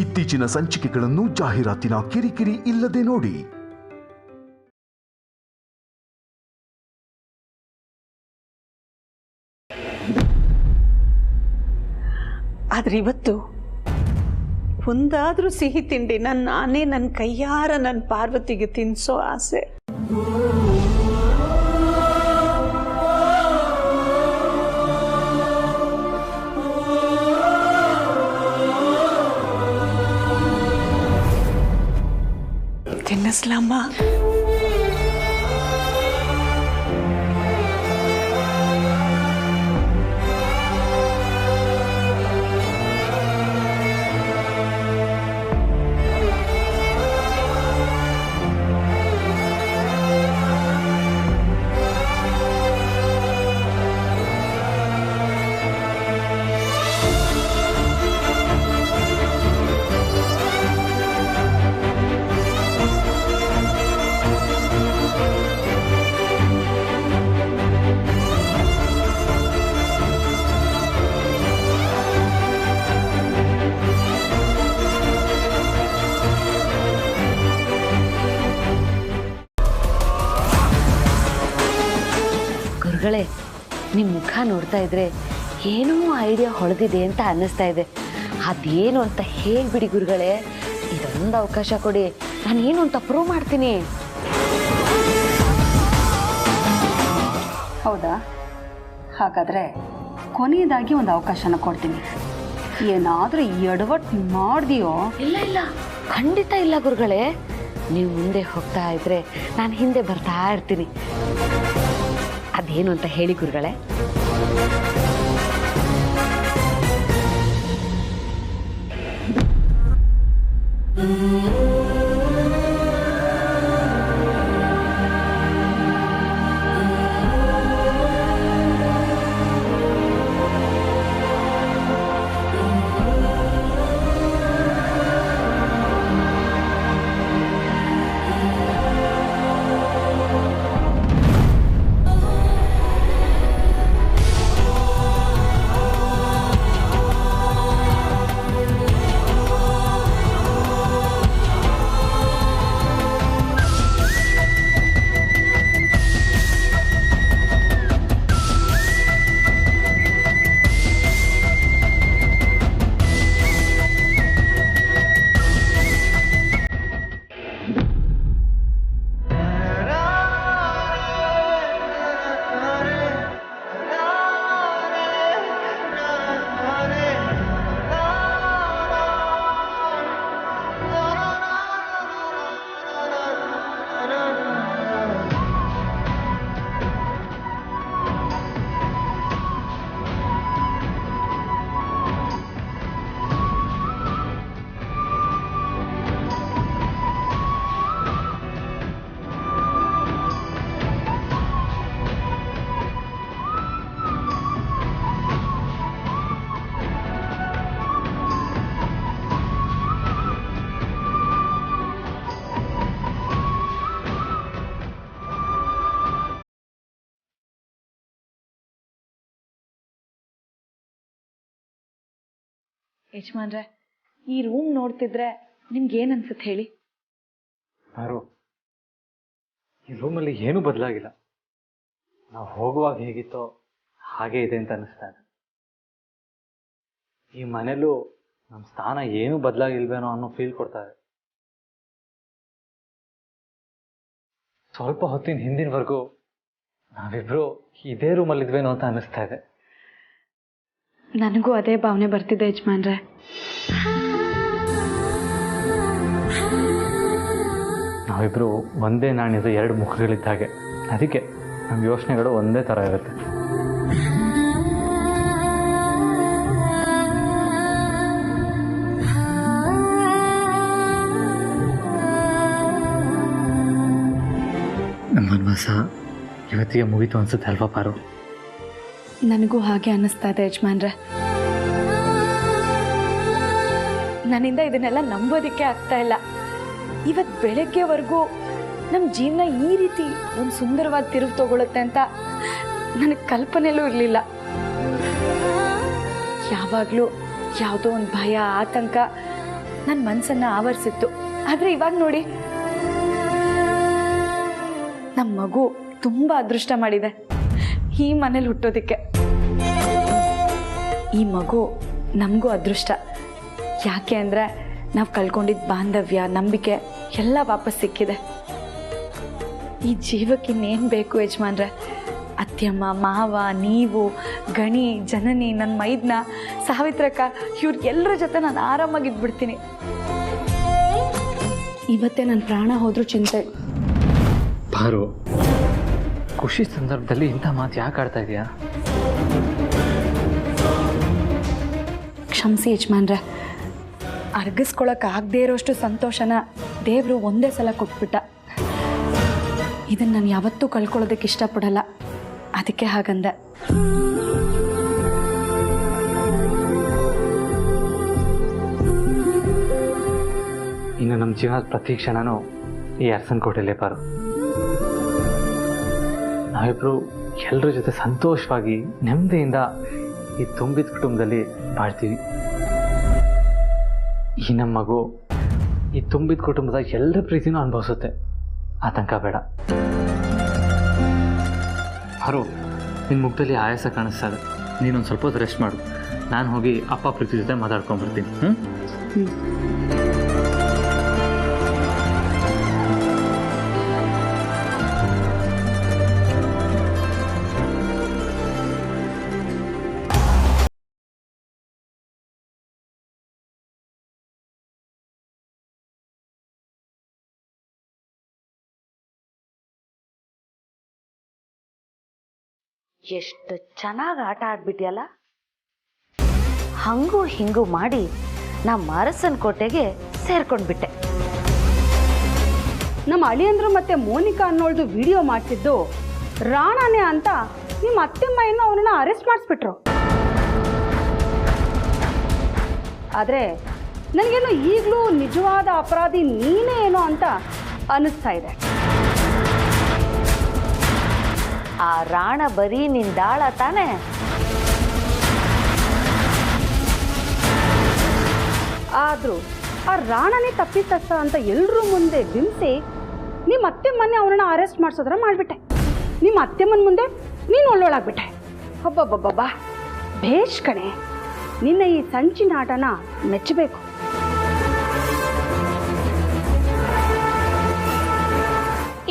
ಇತ್ತೀಚಿನ ಸಂಚಿಕೆಗಳನ್ನು ಜಾಹೀರಾತಿನ ಕಿರಿಕಿರಿ ಇಲ್ಲದೆ ನೋಡಿ. ಆದ್ರೆ ಇವತ್ತು ಒಂದಾದ್ರೂ ಸಿಹಿ ತಿಂಡಿ ನಾನೇ ನನ್ನ ಕೈಯಾರ ನನ್ನ ಪಾರ್ವತಿಗೆ ತಿನ್ಸೋ ಆಸೆ. ತಿನ್ನಿಸ್ಲಮ್ಮ. ಗುರುಗಳೇ, ನಿಮ್ಮ ಮುಖ ನೋಡ್ತಾ ಇದ್ರೆ ಏನೋ ಐಡಿಯಾ ಹೊಳೆದಿದೆ ಅಂತ ಅನ್ನಿಸ್ತಾ ಇದೆ. ಅದೇನು ಅಂತ ಹೇಳ್ಬಿಡಿ ಗುರುಗಳೇ. ಇದೊಂದು ಅವಕಾಶ ಕೊಡಿ, ನಾನೇನು ಅಂತ ಪ್ರೂವ್ ಮಾಡ್ತೀನಿ. ಹೌದಾ? ಹಾಗಾದರೆ ಕೊನೆಯದಾಗಿ ಒಂದು ಅವಕಾಶನ ಕೊಡ್ತೀನಿ. ಏನಾದರೂ ಎಡವಟ್ಟು ಮಾಡ್ದೆಯೋ? ಇಲ್ಲ ಇಲ್ಲ, ಖಂಡಿತ ಇಲ್ಲ ಗುರುಗಳೇ. ನೀವು ಮುಂದೆ ಹೋಗ್ತಾ ಇದ್ರೆ ನಾನು ಹಿಂದೆ ಬರ್ತಾ ಇರ್ತೀನಿ. ಅದೇನು ಅಂತ ಹೇಳಿ ಗುರುಗಳೇ. ಯಜಮಾನ್ರೆ, ಈ ರೂಮ್ ನೋಡ್ತಿದ್ರೆ ನಿಮ್ಗೆ ಏನ್ ಅನ್ಸುತ್ತೆ ಹೇಳಿ? ಈ ರೂಮಲ್ಲಿ ಏನೂ ಬದಲಾಗಿಲ್ಲ. ನಾವು ಹೋಗುವಾಗ ಹೇಗಿತ್ತೋ ಹಾಗೆ ಇದೆ ಅಂತ ಅನ್ನಿಸ್ತಾ ಇದೆ. ಈ ಮನೆಯಲ್ಲೂ ನಮ್ಮ ಸ್ಥಾನ ಏನೂ ಬದಲಾಗಿಲ್ವೇನೋ ಅನ್ನೋ ಫೀಲ್ ಕೊಡ್ತಾ ಇದೆ. ಸ್ವಲ್ಪ ಹೊತ್ತಿನ ಹಿಂದಿನವರೆಗೂ ನಾವಿಬ್ರು ಇದೇ ರೂಮಲ್ಲಿದ್ವೇನೋ ಅಂತ ಅನ್ನಿಸ್ತಾ ಇದೆ. ನನಗೂ ಅದೇ ಭಾವನೆ ಬರ್ತಿದೆ ಯಜಮಾನ್ರೆ. ನಾವಿಬ್ರು ಒಂದೇ ನಾಣ್ಯದ ಎರಡು ಮುಖಗಳಿದ್ದಾಗೆ. ಅದಕ್ಕೆ ನಮ್ಮ ಯೋಚನೆಗಳು ಒಂದೇ ಥರ ಇರುತ್ತೆ. ನಮ್ಮ ವನವಾಸ ಇವತ್ತಿಗೆ ಮುಗೀತು ಅನ್ಸುತ್ತೆ ಅಲ್ವಾ ಪಾರು? ನನಗೂ ಹಾಗೆ ಅನ್ನಿಸ್ತಾ ಇದೆ ಯಜಮಾನ್ರೆ. ನನ್ನಿಂದ ಇದನ್ನೆಲ್ಲ ನಂಬೋದಿಕ್ಕೆ ಆಗ್ತಾ ಇಲ್ಲ. ಇವತ್ತು ಬೆಳಗ್ಗೆವರೆಗೂ ನಮ್ಮ ಜೀವನ ಈ ರೀತಿ ಒಂದು ಸುಂದರವಾದ ತಿರುವು ತಗೊಳುತ್ತೆ ಅಂತ ನನಗೆ ಕಲ್ಪನೆಯಲ್ಲೂ ಇರಲಿಲ್ಲ. ಯಾವಾಗಲೂ ಯಾವುದೋ ಒಂದು ಭಯ, ಆತಂಕ ನನ್ನ ಮನಸ್ಸನ್ನು ಆವರಿಸಿತ್ತು. ಆದರೆ ಇವಾಗ ನೋಡಿ, ನಮ್ಮ ಮಗು ತುಂಬ ಅದೃಷ್ಟ ಮಾಡಿದೆ ಈ ಮನೇಲಿ ಹುಟ್ಟೋದಕ್ಕೆ. ಈ ಮಗು ನಮಗೂ ಅದೃಷ್ಟ. ಯಾಕೆ ಅಂದರೆ ನಾವು ಕಳ್ಕೊಂಡಿದ್ದ ಬಾಂಧವ್ಯ, ನಂಬಿಕೆ ಎಲ್ಲ ವಾಪಸ್ ಸಿಕ್ಕಿದೆ. ಈ ಜೀವಕ್ಕೆ ಇನ್ನೇನು ಬೇಕು ಯಜಮಾನ್ರೆ? ಅತ್ಯಮ್ಮ, ಮಾವ, ನೀವು, ಗಣಿ, ಜನನಿ, ನನ್ನ ಮೈದ್ನ, ಸಾವಿತ್ರಕ್ಕ, ಇವ್ರಿಗೆಲ್ಲರ ಜೊತೆ ನಾನು ಆರಾಮಾಗಿದ್ಬಿಡ್ತೀನಿ. ಇವತ್ತೇ ನನ್ನ ಪ್ರಾಣ ಹೋದ್ರೂ ಚಿಂತೆ. ಪಾರು, ಖುಷಿ ಸಂದರ್ಭದಲ್ಲಿ ಇಂಥ ಮಾತು ಯಾಕೆ ಆಡ್ತಾ ಇದೆಯಾ? ಕ್ಷಮಿಸಿ ಯಜಮಾನ್ರೆ, ಅರ್ಗಿಸ್ಕೊಳಕ್ಕಾಗದೇ ಇರೋಷ್ಟು ಸಂತೋಷನ ದೇವರು ಒಂದೇ ಸಲ ಕೊಟ್ಬಿಟ್ಟ. ಇದನ್ನು ನಾನು ಯಾವತ್ತೂ ಕಳ್ಕೊಳ್ಳೋದಕ್ಕೆ ಇಷ್ಟಪಡಲ್ಲ, ಅದಕ್ಕೆ ಹಾಗಂದೆ. ಇನ್ನು ನಮ್ಮ ಜೀವನದ ಪ್ರತಿ ಕ್ಷಣನೂ ಈ ಅರಸನಕೋಟೆಯಲ್ಲೇ ಪಾರು. ನಾವಿಬ್ಬರು ಎಲ್ಲರ ಜೊತೆ ಸಂತೋಷವಾಗಿ ನೆಮ್ಮದಿಯಿಂದ ಈ ತುಂಬಿದ ಕುಟುಂಬದಲ್ಲಿ ಬಾಳ್ತೀವಿ. ಈ ನಮ್ಮ ಮಗು ಈ ತುಂಬಿದ ಕುಟುಂಬದ ಎಲ್ಲರ ಪ್ರೀತಿನೂ ಅನುಭವಿಸುತ್ತೆ. ಆತಂಕ ಬೇಡ. ಹರೋ, ನಿನ್ನ ಮುಖದಲ್ಲಿ ಆಯಾಸ ಕಾಣಿಸ್ತಾ ಇದೆ. ನೀನೊಂದು ಸ್ವಲ್ಪ ಹೊತ್ತು ರೆಸ್ಟ್ ಮಾಡು. ನಾನು ಹೋಗಿ ಅಪ್ಪ ಪ್ರೀತಿ ಜೊತೆ ಮಾತಾಡ್ಕೊಂಡ್ಬರ್ತೀನಿ. ಎಷ್ಟು ಚೆನ್ನಾಗಿ ಆಟ ಆಡ್ಬಿಟ್ಯಲ್ಲ. ಹಂಗೂ ಹಿಂಗೂ ಮಾಡಿ ನಮ್ಮ ಅರಸನಕೋಟೆಗೆ ಸೇರ್ಕೊಂಡ್ಬಿಟ್ಟೆ. ನಮ್ಮ ಅಳಿಯಂದ್ರು ಮತ್ತೆ ಮೋನಿಕಾ ಅನ್ನೋಳ್ದು ವಿಡಿಯೋ ಮಾಡ್ತಿದ್ದು ರಾಣಾನೇ ಅಂತ ನಿಮ್ಮ ಅತ್ತೆಮ್ಮ ಏನೋ ಅವನನ್ನ ಅರೆಸ್ಟ್ ಮಾಡಿಸ್ಬಿಟ್ರು. ಆದರೆ ನನಗೇನೋ ಈಗಲೂ ನಿಜವಾದ ಅಪರಾಧಿ ನೀನೇ ಏನೋ ಅಂತ ಅನ್ನಿಸ್ತಾ ಇದೆ. ಆ ರಾಣ ಬರೀ ನಿಂದಾಳ ತಾನೆ? ಆದರೂ ಆ ರಾಣನೇ ತಪ್ಪಿತಸ್ಥ ಅಂತ ಎಲ್ಲರೂ ಮುಂದೆ ಬಿಂಬಿಸಿ ನಿಮ್ಮ ಅತ್ತೆಮ್ಮನ್ನೇ ಅವನನ್ನ ಅರೆಸ್ಟ್ ಮಾಡಿಸೋದ್ರ ಮಾಡಿಬಿಟ್ಟೆ. ನಿಮ್ಮ ಅತ್ತೆಮ್ಮನ ಮುಂದೆ ನೀನು ಒಳ್ಳೊಳಾಗ್ಬಿಟ್ಟೆ. ಹಬ್ಬಬ್ಬಬ್ಬಬ್ಬಾ, ಭೇಷ್ ಕಣೆ. ನಿನ್ನ ಈ ಸಂಚಿನ ಆಟನ ಮೆಚ್ಚಬೇಕು.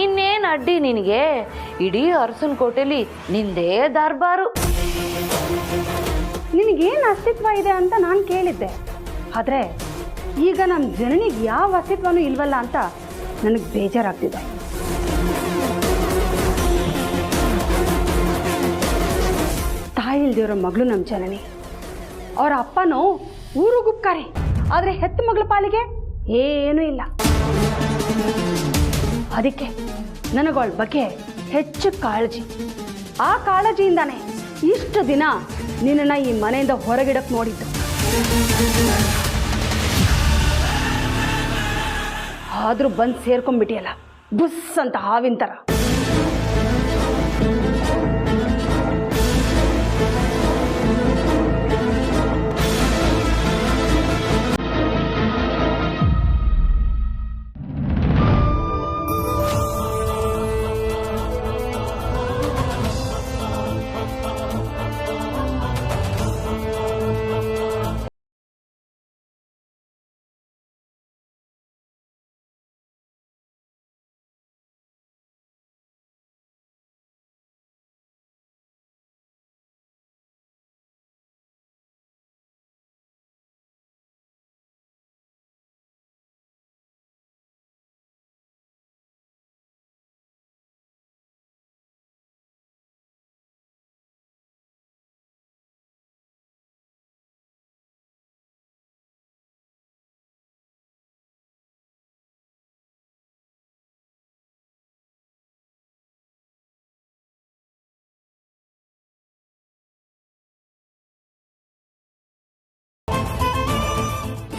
ಇನ್ನೇನು ಅಡ್ಡಿ ನಿನಗೆ? ಇಡೀ ಅರಸನಕೋಟೆಲಿ ನಿಂದೇ ದರ್ಬಾರು. ನಿನಗೇನು ಅಸ್ತಿತ್ವ ಇದೆ ಅಂತ ನಾನು ಕೇಳಿದ್ದೆ. ಆದರೆ ಈಗ ನಮ್ಮ ಜನನಿಗೆ ಯಾವ ಅಸ್ತಿತ್ವನೂ ಇಲ್ವಲ್ಲ ಅಂತ ನನಗೆ ಬೇಜಾರಾಗ್ತಿದೆ. ತಾಯಿ ಇಲ್ದಿರೋ ಮಗಳು ನಮ್ಮ ಜನನಿ. ಅವರ ಅಪ್ಪನೂ ಊರು ಗುಪ್ಕಾರಿ, ಆದರೆ ಹೆತ್ತ ಮಗಳ ಪಾಲಿಗೆ ಏನೂ ಇಲ್ಲ. ಅದಕ್ಕೆ ನನಗಳ ಬಗ್ಗೆ ಹೆಚ್ಚು ಕಾಳಜಿ. ಆ ಕಾಳಜಿಯಿಂದಾನೆ ಇಷ್ಟು ದಿನ ನಿನ್ನನ್ನು ಈ ಮನೆಯಿಂದ ಹೊರಗಿಡಕ್ಕೆ ನೋಡಿದ್ದು. ಆದರೂ ಬಂದು ಸೇರ್ಕೊಂಡ್ಬಿಟ್ಟಿಯಲ್ಲ, ಬುಸ್ ಅಂತ ಹಾವಿನ ಥರ.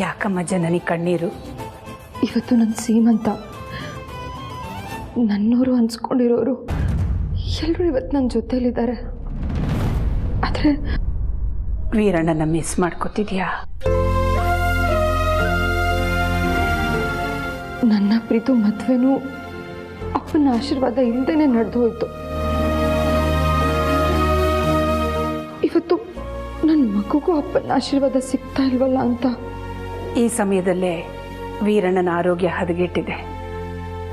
ಯಾಕಮ್ಮ ಜನನಿ ಕಣ್ಣೀರು? ಇವತ್ತು ನನ್ನ ಸೀಮಂತ. ನನ್ನವರು ಅನ್ಸ್ಕೊಂಡಿರೋರು ಎಲ್ಲರೂ ಇವತ್ತು ನನ್ನ ಜೊತೆಲಿದ್ದಾರೆ. ಆದರೆ ವೀರಣ್ಣನ ಮಿಸ್ ಮಾಡ್ಕೋತಿದ್ಯಾ? ನನ್ನ ಪ್ರೀತು ಮದುವೆನೂ ಅಪ್ಪನ ಆಶೀರ್ವಾದ ಇಲ್ಲದೇನೆ ನಡೆದು ಹೋಯ್ತು. ಇವತ್ತು ನನ್ನ ಮಗುಗೂ ಅಪ್ಪನ ಆಶೀರ್ವಾದ ಸಿಗ್ತಾ ಇಲ್ವಲ್ಲ ಅಂತ. ಈ ಸಮಯದಲ್ಲೇ ವೀರಣ್ಣನ ಆರೋಗ್ಯ ಹದಗೆಟ್ಟಿದೆ.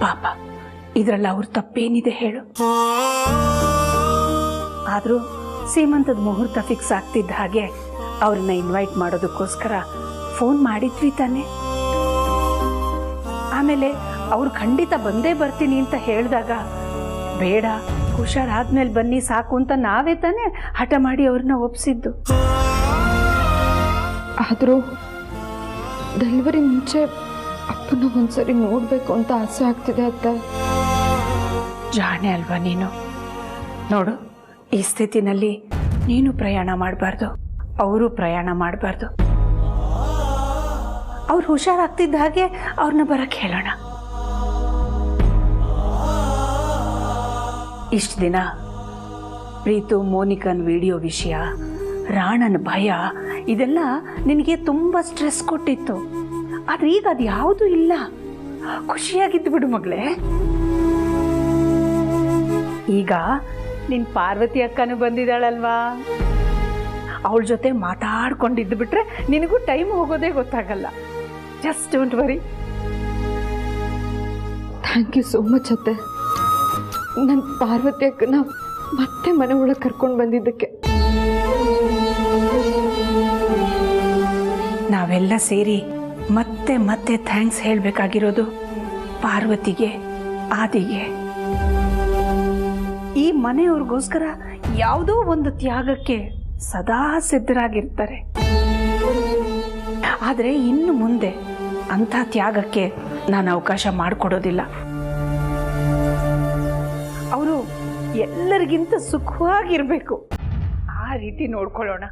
ಪಾಪ, ಇದರಲ್ಲಿ ಅವ್ರ ತಪ್ಪೇನಿದೆ ಹೇಳು? ಆದರೂ ಸೀಮಂತದ ಮುಹೂರ್ತ ಫಿಕ್ಸ್ ಆಗ್ತಿದ್ದ ಹಾಗೆ ಅವ್ರನ್ನ ಇನ್ವೈಟ್ ಮಾಡೋದಕ್ಕೋಸ್ಕರ ಫೋನ್ ಮಾಡಿದ್ವಿ ತಾನೆ. ಆಮೇಲೆ ಅವ್ರು ಖಂಡಿತ ಬಂದೇ ಬರ್ತೀನಿ ಅಂತ ಹೇಳಿದಾಗ, ಬೇಡ ಹುಷಾರಾದ್ಮೇಲೆ ಬನ್ನಿ ಸಾಕು ಅಂತ ನಾವೇ ತಾನೇ ಹಠ ಮಾಡಿ ಅವ್ರನ್ನ ಒಪ್ಸಿದ್ದು. ಆದರೂ ಡೆಲಿವರಿ ಮುಂಚೆ ಅಪ್ಪನ ಒಂದ್ಸರಿ ನೋಡಬೇಕು ಅಂತ ಆಸೆ ಆಗ್ತಿದೆ ಅತ್ತೆ. ಜಾಣೆ ಅಲ್ವಾ ನೀನು? ನೋಡು, ಈ ಸ್ಥಿತಿನಲ್ಲಿ ನೀನು ಪ್ರಯಾಣ ಮಾಡಬಾರ್ದು, ಅವರು ಪ್ರಯಾಣ ಮಾಡಬಾರ್ದು. ಅವ್ರು ಹುಷಾರಾಗ್ತಿದ್ದ ಹಾಗೆ ಅವ್ರನ್ನ ಬರಕ್ಕೆ ಹೇಳೋಣ. ಇಷ್ಟು ದಿನ ಪ್ರೀತು ಮೋನಿಕನ್ ವಿಡಿಯೋ ವಿಷಯ, ರಾಣನ ಭಯ, ಇದೆಲ್ಲ ನಿನಗೆ ತುಂಬ ಸ್ಟ್ರೆಸ್ ಕೊಟ್ಟಿತ್ತು. ಆದ್ರೆ ಈಗ ಅದು ಯಾವುದೂ ಇಲ್ಲ. ಖುಷಿಯಾಗಿದ್ದು ಬಿಡು ಮಗಳೇ. ಈಗ ನಿನ್ ಪಾರ್ವತಿ ಅಕ್ಕನೂ ಬಂದಿದ್ದಾಳಲ್ವಾ, ಅವಳ ಜೊತೆ ಮಾತಾಡ್ಕೊಂಡಿದ್ದು ಬಿಟ್ರೆ ನಿನಗೂ ಟೈಮ್ ಹೋಗೋದೇ ಗೊತ್ತಾಗಲ್ಲ. Just don't worry. Thank you so much ಅತ್ತೆ, ನನ್ನ ಪಾರ್ವತಿ ಅಕ್ಕನ ಮತ್ತೆ ಮನೆ ಒಳಗೆ ಕರ್ಕೊಂಡು ಬಂದಿದ್ದಕ್ಕೆ. ನಾವೆಲ್ಲ ಸೇರಿ ಮತ್ತೆ ಮತ್ತೆ ಥ್ಯಾಂಕ್ಸ್ ಹೇಳಬೇಕಾಗಿರೋದು ಪಾರ್ವತಿಗೆ, ಆದಿಗೆ. ಈ ಮನೆಯವ್ರಿಗೋಸ್ಕರ ಯಾವುದೋ ಒಂದು ತ್ಯಾಗಕ್ಕೆ ಸದಾ ಸಿದ್ಧರಾಗಿರ್ತಾರೆ. ಆದರೆ ಇನ್ನು ಮುಂದೆ ಅಂಥ ತ್ಯಾಗಕ್ಕೆ ನಾನು ಅವಕಾಶ ಮಾಡಿಕೊಡೋದಿಲ್ಲ. ಅವರು ಎಲ್ಲರಿಗಿಂತ ಸುಖವಾಗಿರ್ಬೇಕು, ಆ ರೀತಿ ನೋಡ್ಕೊಳ್ಳೋಣ.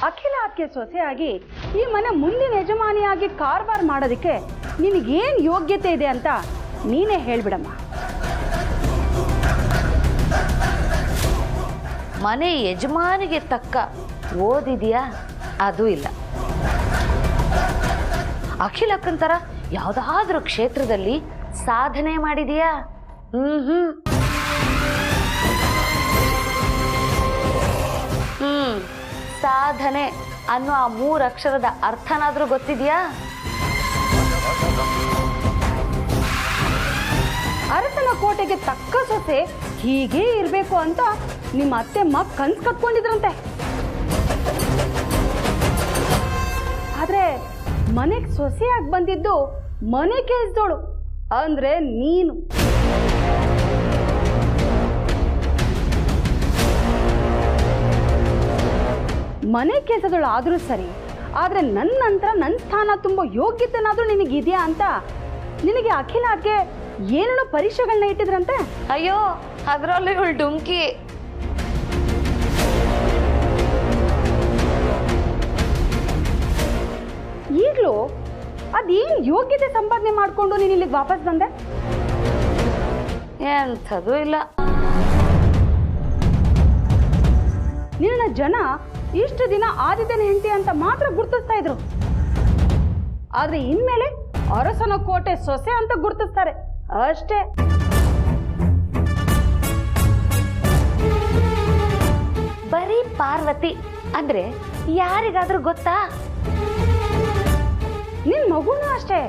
ಅಖಿಲ ಅದಕ್ಕೆ ಸೊಸೆಯಾಗಿ ಈ ಮನೆ ಮುಂದಿನ ಯಜಮಾನಿಯಾಗಿ ಕಾರ್ಬಾರ್ ಮಾಡೋದಕ್ಕೆ ನಿನಗೇನು ಯೋಗ್ಯತೆ ಇದೆ ಅಂತ ನೀನೇ ಹೇಳ್ಬಿಡಮ್ಮ. ಮನೆ ಯಜಮಾನಿಗೆ ತಕ್ಕ ಓದಿದೆಯಾ? ಅದು ಇಲ್ಲ. ಅಖಿಲಕ್ಕನ ಥರ ಯಾವುದಾದ್ರೂ ಕ್ಷೇತ್ರದಲ್ಲಿ ಸಾಧನೆ ಮಾಡಿದೆಯಾ? ಸಾಧನೆ ಅನ್ನೋ ಆ 3 ಅಕ್ಷರದ ಅರ್ಥನಾದ್ರೂ ಗೊತ್ತಿದೆಯಾ? ಅರಸನ ಕೋಟೆಗೆ ತಕ್ಕ ಸೊಸೆ ಹೀಗೆ ಇರಬೇಕು ಅಂತ ನಿಮ್ಮ ಅತ್ತೆ ಮಗ ಕನ್ಸು ಕಟ್ಕೊಂಡಿದ್ರಂತೆ. ಆದ್ರೆ ಮನೆಗೆ ಸೊಸೆಯಾಗಿ ಬಂದಿದ್ದು ಮನೆ ಕೆಲಸದೋಳು ಅಂದ್ರೆ ನೀನು. ಮನೆ ಕೆಲಸದಳು ಆದರೂ ಸರಿ, ಆದರೆ ನನ್ನ ನಂತರ ನನ್ನ ಸ್ಥಾನ ತುಂಬ ಯೋಗ್ಯತೆನಾದರೂ ನಿನಗಿದೆಯಾ ಅಂತ ನಿನಗೆ ಅಖಿಲಾಗೆ ಏನೇನೋ ಪರೀಕ್ಷೆಗಳನ್ನ ಇಟ್ಟಿದ್ರಂತೆ. ಅಯ್ಯೋ, ಅದರಲ್ಲೂ ಇವಳು ಡುಮ್ಕಿ. ಈಗಲೂ ಅದೇನು ಯೋಗ್ಯತೆ ಸಂಪಾದನೆ ಮಾಡಿಕೊಂಡು ನೀನು ಇಲ್ಲಿಗೆ ವಾಪಸ್ ಬಂದೆ? ಎಂಥದೂ ಇಲ್ಲ. ನಿನ್ನ ಜನ ಇಷ್ಟು ದಿನ ಆದಿತ್ಯನ ಹೆಂಡತಿ ಅಂತ ಮಾತ್ರ ಗುರ್ತಿಸ್ತಾ ಇದ್ರು. ಆದ್ರೆ ಇನ್ಮೇಲೆ ಅರಸನ ಕೋಟೆ ಸೊಸೆ ಅಂತ ಗುರ್ತಿಸ್ತಾರೆ ಅಷ್ಟೇ. ಬರೀ ಪಾರ್ವತಿ ಅಂದ್ರೆ ಯಾರಿಗಾದ್ರೂ ಗೊತ್ತಾ? ನಿನ್ ಮಗುನೂ ಅಷ್ಟೇ.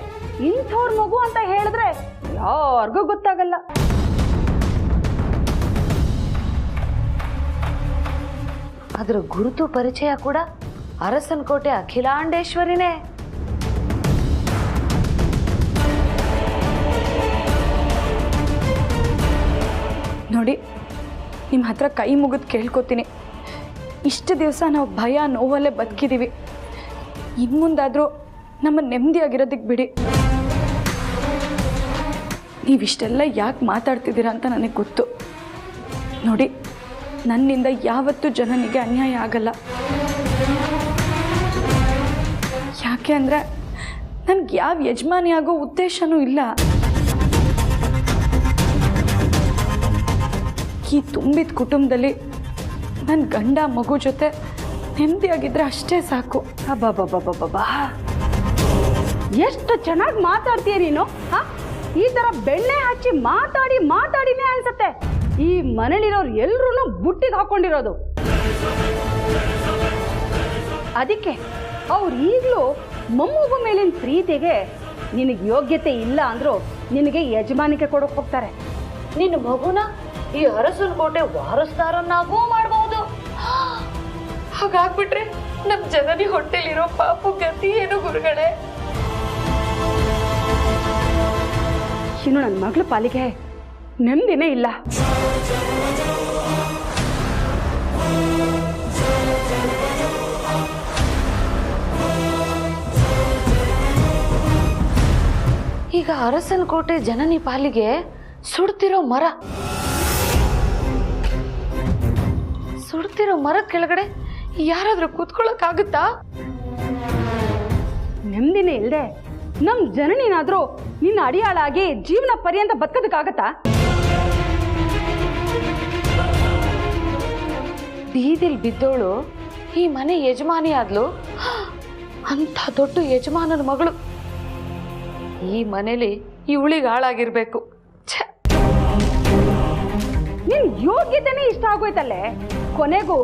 ಇಂಥವ್ರ ಮಗು ಅಂತ ಹೇಳಿದ್ರೆ ಯಾರಿಗೂ ಗೊತ್ತಾಗಲ್ಲ. ಅದ್ರ ಗುರುತು ಪರಿಚಯ ಕೂಡ ಅರಸನ ಕೋಟೆ ಅಖಿಲಾಂಡೇಶ್ವರಿನೇ. ನೋಡಿ, ನಿಮ್ಮ ಹತ್ರ ಕೈ ಮುಗಿದು ಕೇಳ್ಕೊತೀನಿ, ಇಷ್ಟು ದಿವಸ ನಾವು ಭಯ ನೋವಲ್ಲೇ ಬದುಕಿದ್ದೀವಿ. ಇನ್ನು ಮುಂದಾದರೂ ನಮ್ಮ ನೆಮ್ಮದಿಯಾಗಿರೋದಕ್ಕೆ ಬಿಡಿ. ನೀವಿಷ್ಟೆಲ್ಲ ಯಾಕೆ ಮಾತಾಡ್ತಿದ್ದೀರಾ ಅಂತ ನನಗೆ ಗೊತ್ತು. ನೋಡಿ, ನನ್ನಿಂದ ಯಾವತ್ತೂ ಜನನಿಗೆ ಅನ್ಯಾಯ ಆಗಲ್ಲ. ಯಾಕೆ ಅಂದರೆ ನನಗೆ ಯಾವ ಯಜಮಾನಿ ಆಗೋ ಉದ್ದೇಶನೂ ಇಲ್ಲ. ಈ ತುಂಬಿದ ಕುಟುಂಬದಲ್ಲಿ ನನ್ನ ಗಂಡ ಮಗು ಜೊತೆ ನೆಮ್ಮದಿಯಾಗಿದ್ದರೆ ಅಷ್ಟೇ ಸಾಕು. ಅಬ್ಬಬ್ಬಬ್ಬಬ್ಬಬ್ಬಾ, ಎಷ್ಟು ಚೆನ್ನಾಗಿ ಮಾತಾಡ್ತೀಯ ನೀನು. ಈ ಥರ ಬೆಣ್ಣೆ ಹಚ್ಚಿ ಮಾತಾಡಿನೇ ಅನ್ಸತ್ತೆ ಈ ಮನೇಲಿರೋರು ಎಲ್ರೂ ಬುಟ್ಟಿಗೆ ಹಾಕೊಂಡಿರೋದು. ಅದಕ್ಕೆ ಅವ್ರು ಈಗಲೂ ಮೊಮ್ಮಗು ಮೇಲಿನ ಪ್ರೀತಿಗೆ ನಿನಗೆ ಯೋಗ್ಯತೆ ಇಲ್ಲ ಅಂದ್ರು ನಿನಗೆ ಯಜಮಾನಿಕೆ ಕೊಡೋಕೆ ಹೋಗ್ತಾರೆ. ನಿನ್ನ ಮಗುನ ಈ ಅರಸನ ಕೋಟೆ ವಾರಸ್ದಾರನ್ನಾಗೂ ಮಾಡಬಹುದು. ಹಾಗಾಗ್ಬಿಟ್ರೆ ನಮ್ಮ ಜನನಿ ಹೊಟ್ಟೆಲಿರೋ ಪಾಪು ಗತಿ ಏನು ಗುರುಗಳೇ? ಇನ್ನು ನನ್ನ ಮಗಳ ಪಾಲಿಗೆ ನೆಮ್ಮದಿನೇ ಇಲ್ಲ. ಈಗ ಅರಸನ ಕೋಟೆ ಜನನಿ ಪಾಲಿಗೆ ಸುಡ್ತಿರೋ ಮರದ ಕೆಳಗಡೆ ಯಾರಾದ್ರೂ ಕೂತ್ಕೊಳ್ಳೋಕ್ಕಾಗುತ್ತಾ? ನೆಮ್ಮದಿನೇ ಇಲ್ಲದೆ ನಮ್ ಜನನಿನಾದ್ರೂ ನಿನ್ನ ಅಡಿಯಾಳಾಗಿ ಜೀವನ ಪರ್ಯಂತ ಬದುಕೋದಕ್ಕಾಗತ್ತಾ? ಬೀದಿಲ್ ಬಿದ್ದೋಳು ಈ ಮನೆ ಯಜಮಾನಿ ಆದ್ಲು. ಅಂಥ ದೊಡ್ಡ ಯಜಮಾನನ ಮಗಳು ಈ ಮನೇಲಿ ಇವಳಿಗೆ ಹಾಳಾಗಿರ್ಬೇಕು. ನಿನ್ ಯೋಗ್ಯತೆನೇ ಇಷ್ಟ ಆಗೋಯ್ತಲ್ಲೇ. ಕೊನೆಗೂ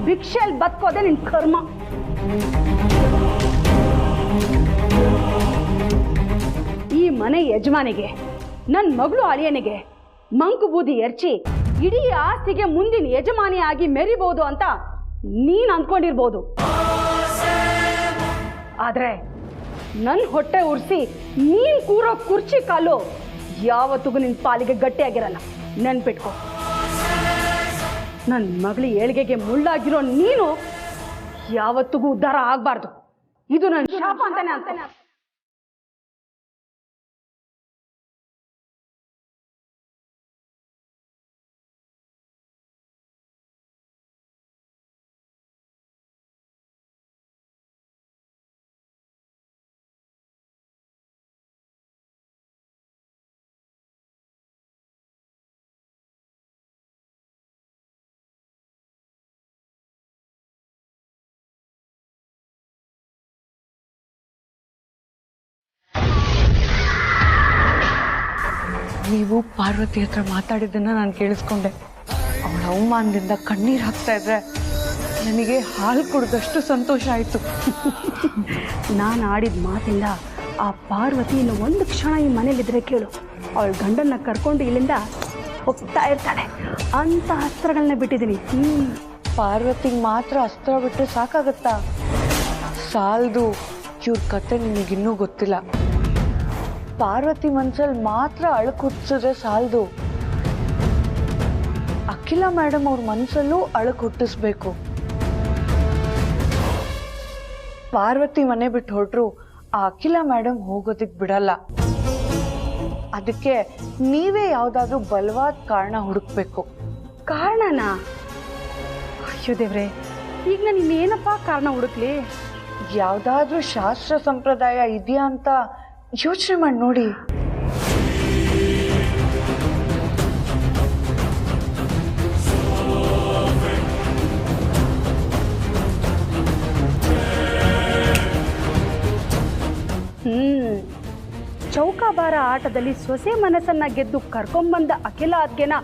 ಭಿಕ್ಷೆಲ್ ಬದುಕೋದೆ ನಿನ್ ಕರ್ಮ. ಈ ಮನೆ ಯಜಮಾನಿಗೆ ನನ್ನ ಮಗಳು ಅಳಿಯನಿಗೆ ಮಂಕು ಬೂದಿ ಎರಚಿ ಇಡೀ ಆಸ್ತಿಗೆ ಮುಂದಿನ ಯಜಮಾನಿ ಆಗಿ ಮೆರಿಬಹುದು ಅಂತ ನೀನ್ ಅಂದ್ಕೊಂಡಿರ್ಬೋದು. ಆದ್ರೆ ನನ್ನ ಹೊಟ್ಟೆ ಉರ್ಸಿ ನೀನ್ ಕೂರೋ ಕುರ್ಚಿ ಕಾಲು ಯಾವತ್ತಿಗೂ ನಿನ್ ಪಾಲಿಗೆ ಗಟ್ಟಿಯಾಗಿರಲ್ಲ. ನೆನ್ಪಿಟ್ಕೋ. ನನ್ನ ಮಗಳ ಏಳ್ಗೆಗೆ ಮುಳ್ಳಾಗಿರೋ ನೀನು ಯಾವತ್ತಿಗೂ ಉದ್ಧಾರ ಆಗ್ಬಾರ್ದು. ಇದು ನನ್ನ ಶಾಪ ಅಂತಾನೆ ಅಂತಾನೆ. ನೀವು ಪಾರ್ವತಿ ಹತ್ರ ಮಾತಾಡಿದ್ದನ್ನು ನಾನು ಕೇಳಿಸ್ಕೊಂಡೆ. ಅವಳ ಅವಮಾನದಿಂದ ಕಣ್ಣೀರು ಹಾಕ್ತಾ ಇದ್ರೆ ನನಗೆ ಹಾಲು ಕುಡಿದಷ್ಟು ಸಂತೋಷ ಆಯಿತು. ನಾನು ಆಡಿದ ಮಾತಿಂದ ಆ ಪಾರ್ವತಿ ಇನ್ನು ಒಂದು ಕ್ಷಣ ಈ ಮನೇಲಿದ್ರೆ ಕೇಳು, ಅವಳ ಗಂಡನ್ನ ಕರ್ಕೊಂಡು ಇಲ್ಲಿಂದ ಹೋಗ್ತಾ ಇರ್ತಾಳೆ. ಅಂತ ಅಸ್ತ್ರಗಳನ್ನ ಬಿಟ್ಟಿದ್ದೀನಿ. ಪಾರ್ವತಿಗೆ ಮಾತ್ರ ಅಸ್ತ್ರ ಬಿಟ್ಟರೆ ಸಾಕಾಗತ್ತಾ? ಸಾಲದು. ಇವ್ರ ಕತೆ ನಿಮಗಿನ್ನೂ ಗೊತ್ತಿಲ್ಲ. ಪಾರ್ವತಿ ಮನ್ಸಲ್ಲಿ ಮಾತ್ರ ಅಳಕು ಹುಟ್ಟಿಸಿದ್ರೆ ಸಾಲದು. ಅಖಿಲ ಮೇಡಮ್ ಅವ್ರ ಮನಸ್ಸಲ್ಲೂ ಅಳಕು ಹುಟ್ಟಿಸ್ಬೇಕು. ಪಾರ್ವತಿ ಮನೆ ಬಿಟ್ಟು ಹೊರಟ್ರು ಆ ಅಖಿಲ ಮೇಡಮ್ ಹೋಗೋದಕ್ಕೆ ಬಿಡಲ್ಲ. ಅದಕ್ಕೆ ನೀವೇ ಯಾವುದಾದ್ರೂ ಬಲವಾದ ಕಾರಣ ಹುಡುಕ್ಬೇಕು. ಕಾರಣನಾ? ಅಯ್ಯೋ ದೇವ್ರೆ, ಈಗ ನಾನು ಇನ್ನೇನಪ್ಪ ಕಾರಣ ಹುಡುಕ್ಲಿ? ಯಾವುದಾದ್ರೂ ಶಾಸ್ತ್ರ ಸಂಪ್ರದಾಯ ಇದೆಯಾ ಅಂತ ಯೋಚನೆ ಮಾಡಿ ನೋಡಿ. ಚೌಕಾಬಾರ ಆಟದಲ್ಲಿ ಸೊಸೆ ಮನಸ್ಸನ್ನ ಗೆದ್ದು ಕರ್ಕೊಂಬಂದ ಅಖಿಲ ಅದ್ಗೆನ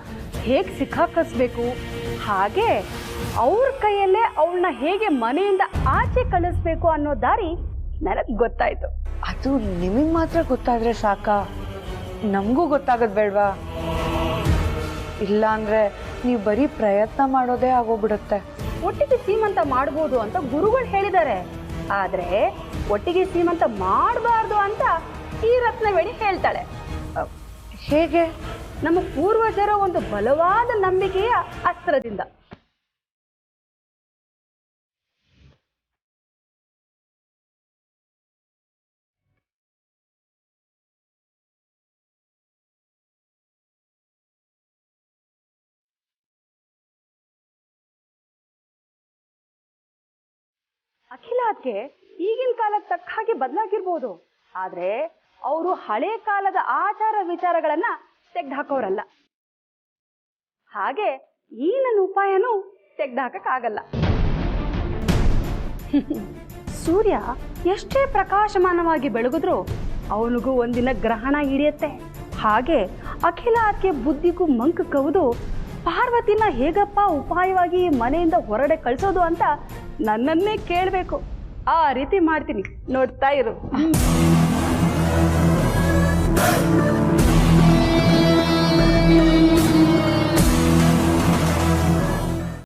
ಹೇಗೆ ಸಿಕ್ಕಾಕಿಸ್ಬೇಕು, ಹಾಗೆ ಅವ್ರ ಕೈಯಲ್ಲೇ ಅವಳನ್ನ ಹೇಗೆ ಮನೆಯಿಂದ ಆಚೆ ಕಳಿಸ್ಬೇಕು ಅನ್ನೋ ದಾರಿ ನನಗೆ ಗೊತ್ತಾಯ್ತು. ಅದು ನಿಮಗೆ ಮಾತ್ರ ಗೊತ್ತಾದ್ರೆ ಸಾಕಾ? ನಮಗೂ ಗೊತ್ತಾಗದ್ ಬೇಡ್ವಾ? ಇಲ್ಲ ಅಂದ್ರೆ ನೀವು ಬರೀ ಪ್ರಯತ್ನ ಮಾಡೋದೇ ಆಗೋಗ್ಬಿಡುತ್ತೆ. ಒಟ್ಟಿಗೆ ಸೀಮಂತ ಮಾಡ್ಬೋದು ಅಂತ ಗುರುಗಳು ಹೇಳಿದ್ದಾರೆ. ಆದ್ರೆ ಒಟ್ಟಿಗೆ ಸೀಮಂತ ಮಾಡಬಾರ್ದು ಅಂತ ಈ ರತ್ನವೇಣಿ ಹೇಳ್ತಾಳೆ. ಹೇಗೆ? ನಮ್ಮ ಪೂರ್ವಜರ ಒಂದು ಬಲವಾದ ನಂಬಿಕೆಯ ಅಸ್ತ್ರದಿಂದ. ಅಖಿಲ ಅದಕ್ಕೆ ಈಗಿನ ಕಾಲಕ್ಕೆ ತಕ್ಕ ಹಾಗೆ ಬದಲಾಗಿರ್ಬೋದು, ಆದರೆ ಅವರು ಹಳೆ ಕಾಲದ ಆಚಾರ ವಿಚಾರಗಳನ್ನ ತೆಗೆದುಹಾಕೋರಲ್ಲ. ಹಾಗೆ ಈ ನನ್ನ ಉಪಾಯನೂ ತೆಗೆದುಹಾಕಕ್ಕಾಗಲ್ಲ. ಸೂರ್ಯ ಎಷ್ಟೇ ಪ್ರಕಾಶಮಾನವಾಗಿ ಬೆಳಗಿದ್ರೂ ಅವನಿಗೂ ಒಂದಿನ ಗ್ರಹಣ ಹಿಡಿಯುತ್ತೆ. ಹಾಗೆ ಅಖಿಲ ಅದಕ್ಕೆ ಬುದ್ಧಿಗೂ ಮಂಕು ಕವಿದು ಪಾರ್ವತಿನ ಹೇಗಪ್ಪ ಉಪಾಯವಾಗಿ ಮನೆಯಿಂದ ಹೊರಗಡೆ ಕಳಿಸೋದು ಅಂತ ನನ್ನನ್ನೇ ಕೇಳಬೇಕು. ಆ ರೀತಿ ಮಾಡ್ತೀನಿ, ನೋಡ್ತಾ ಇರು.